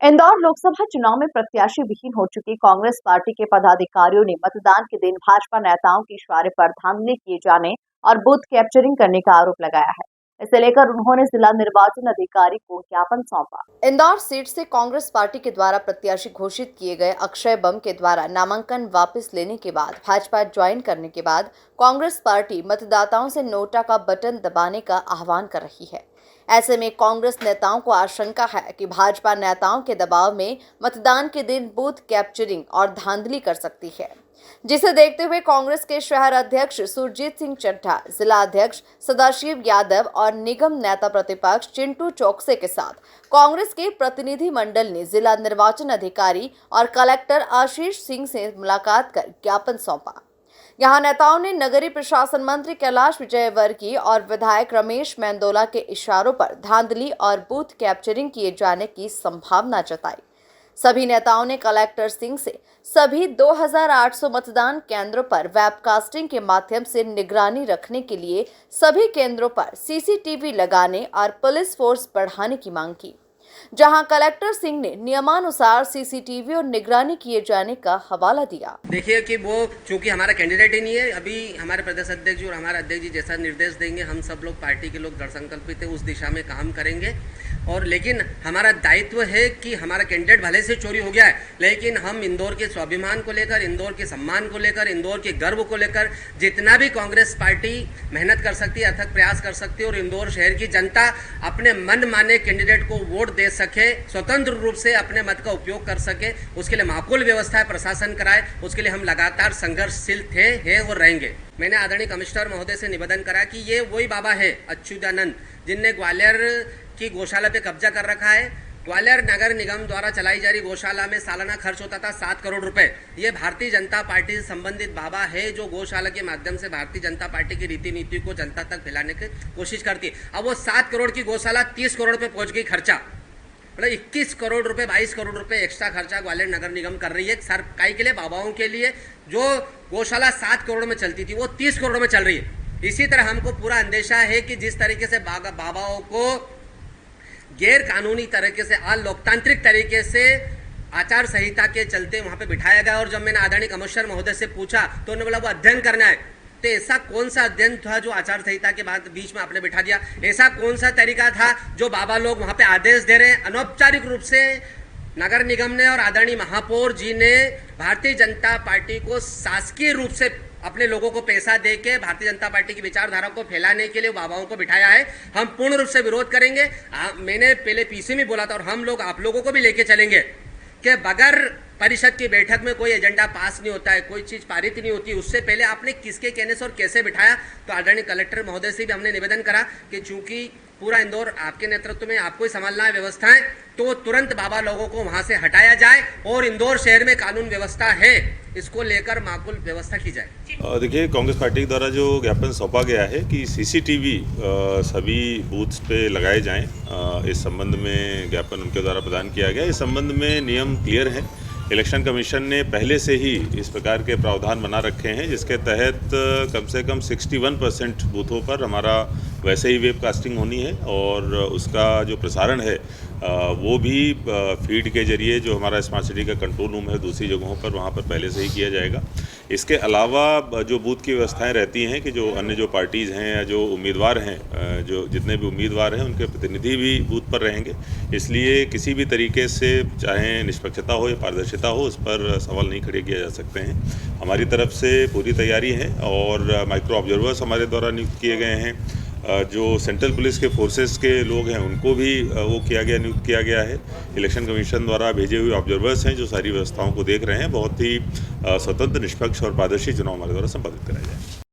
इंदौर लोकसभा चुनाव में प्रत्याशी विहीन हो चुकी कांग्रेस पार्टी के पदाधिकारियों ने मतदान के दिन भाजपा नेताओं के इशारे पर धांधली किए जाने और बूथ कैप्चरिंग करने का आरोप लगाया है। इसे लेकर उन्होंने जिला निर्वाचन अधिकारी को ज्ञापन सौंपा। इंदौर सीट से कांग्रेस पार्टी के द्वारा प्रत्याशी घोषित किए गए अक्षय बम के द्वारा नामांकन वापस लेने के बाद भाजपा ज्वाइन करने के बाद कांग्रेस पार्टी मतदाताओं से नोटा का बटन दबाने का आह्वान कर रही है। ऐसे में कांग्रेस नेताओं को आशंका है कि भाजपा नेताओं के दबाव में मतदान के दिन बूथ कैप्चरिंग और धांधली कर सकती है, जिसे देखते हुए कांग्रेस के शहर अध्यक्ष सुरजीत सिंह चड्ढा, जिला अध्यक्ष सदाशिव यादव और निगम नेता प्रतिपक्ष चिंटू चौकसे के साथ कांग्रेस के प्रतिनिधि मंडल ने जिला निर्वाचन अधिकारी और कलेक्टर आशीष सिंह से मुलाकात कर ज्ञापन सौंपा। यहाँ नेताओं ने नगरीय प्रशासन मंत्री कैलाश विजयवर्गीय और विधायक रमेश मेंदोला के इशारों पर धांधली और बूथ कैप्चरिंग किए जाने की संभावना जताई। सभी नेताओं ने कलेक्टर सिंह से सभी 2800 मतदान केंद्रों पर वेबकास्टिंग के माध्यम से निगरानी रखने के लिए सभी केंद्रों पर सीसीटीवी लगाने और पुलिस फोर्स बढ़ाने की मांग की, जहां कलेक्टर सिंह ने नियमानुसार सीसीटीवी और निगरानी किए जाने का हवाला दिया। देखिए कि वो चूंकि हमारा कैंडिडेट ही नहीं है, अभी हमारे प्रदेश अध्यक्ष जी और हमारे अध्यक्ष जी जैसा निर्देश देंगे, हम सब लोग पार्टी के लोग दृढ़ संकल्पित है, उस दिशा में काम करेंगे। और लेकिन हमारा दायित्व है कि हमारा कैंडिडेट भले से चोरी हो गया है, लेकिन हम इंदौर के स्वाभिमान को लेकर, इंदौर के सम्मान को लेकर, इंदौर के गर्व को लेकर जितना भी कांग्रेस पार्टी मेहनत कर सकती है, अथक प्रयास कर सकती है और इंदौर शहर की जनता अपने मन माने कैंडिडेट को वोट दे सके, स्वतंत्र रूप से अपने मत का उपयोग कर सके, उसके लिए माकूल व्यवस्था प्रशासन कराए, उसके लिए हम लगातार संघर्षशील थे, हैं और रहेंगे। मैंने आदरणीय कमिश्नर महोदय से निवेदन करा कि ये वही बाबा है अच्युतानंद, जिनने ग्वालियर की गौशाला पे कब्जा कर रखा है। ग्वालियर नगर निगम द्वारा चलाई जा रही गौशाला में सालाना खर्च होता था 7 करोड़ रुपए। ये भारतीय जनता पार्टी से संबंधित बाबा है, जो गौशाला के माध्यम से भारतीय जनता पार्टी की रीति नीति को जनता तक फैलाने की कोशिश करती है। अब वो 7 करोड़ की गौशाला 30 करोड़ पे पहुंच गई खर्चा, मतलब 21 करोड़ रुपए, 22 करोड़ रुपए एक्स्ट्रा खर्चा ग्वालियर नगर निगम कर रही है सरकाई के लिए, बाबाओं के लिए। जो गौशाला 7 करोड़ में चलती थी वो 30 करोड़ में चल रही है। इसी तरह हमको पूरा अंदेशा है कि जिस तरीके से बाबाओं को गैर कानूनी तरीके से, अलोकतांत्रिक तरीके से आचार संहिता के चलते वहां पे बिठाया गया, और जब मैंने आदरणीय कमिश्नर महोदय से पूछा तो उन्होंने बोला वो अध्ययन करना है। तो ऐसा कौन सा अध्ययन था जो आचार संहिता के बाद बीच में आपने बिठा दिया? ऐसा कौन सा तरीका था जो बाबा लोग वहां पे आदेश दे रहे हैं? अनौपचारिक रूप से नगर निगम ने और आदरणीय महापौर जी ने भारतीय जनता पार्टी को शासकीय रूप से अपने लोगों को पैसा देके भारतीय जनता पार्टी की विचारधारा को फैलाने के लिए बाबाओं को बिठाया है। हम पूर्ण रूप से विरोध करेंगे। मैंने पहले पीसी में बोला था और हम लोग आप लोगों को भी लेके चलेंगे कि बगैर परिषद की बैठक में कोई एजेंडा पास नहीं होता है, कोई चीज पारित नहीं होती। उससे पहले आपने किसके कहने से और कैसे बिठाया? तो आदरणीय कलेक्टर महोदय से भी हमने निवेदन करा कि चूंकि पूरा इंदौर आपके नेतृत्व में आपको ही संभालना है व्यवस्थाएं, तो तुरंत बाबा लोगों को वहां से हटाया जाए और इंदौर शहर में कानून व्यवस्था है, इसको लेकर माकूल व्यवस्था की जाए। देखिए, कांग्रेस पार्टी के द्वारा जो ज्ञापन सौंपा गया है कि सीसीटीवी सभी बूथ्स पे लगाए जाएं, इस संबंध में ज्ञापन उनके द्वारा प्रदान किया गया। इस संबंध में नियम क्लियर है। इलेक्शन कमीशन ने पहले से ही इस प्रकार के प्रावधान बना रखे हैं, जिसके तहत कम से कम 61% बूथों पर हमारा वैसे ही वेबकास्टिंग होनी है, और उसका जो प्रसारण है वो भी फीड के जरिए जो हमारा स्मार्ट सिटी का कंट्रोल रूम है दूसरी जगहों पर, वहाँ पर पहले से ही किया जाएगा। इसके अलावा जो बूथ की व्यवस्थाएं रहती हैं कि जो अन्य जो पार्टीज़ हैं या जो उम्मीदवार हैं, जो जितने भी उम्मीदवार हैं उनके प्रतिनिधि भी बूथ पर रहेंगे। इसलिए किसी भी तरीके से चाहे निष्पक्षता हो या पारदर्शिता हो, उस पर सवाल नहीं खड़े किए जा सकते हैं। हमारी तरफ से पूरी तैयारी है और माइक्रो ऑब्जर्वर्स हमारे द्वारा नियुक्त किए गए हैं। जो सेंट्रल पुलिस के फोर्सेस के लोग हैं उनको भी वो नियुक्त किया गया है। इलेक्शन कमीशन द्वारा भेजे हुए ऑब्जर्वर्स हैं जो सारी व्यवस्थाओं को देख रहे हैं। बहुत ही स्वतंत्र, निष्पक्ष और पारदर्शी चुनाव हमारे द्वारा संपादित कराया जाए।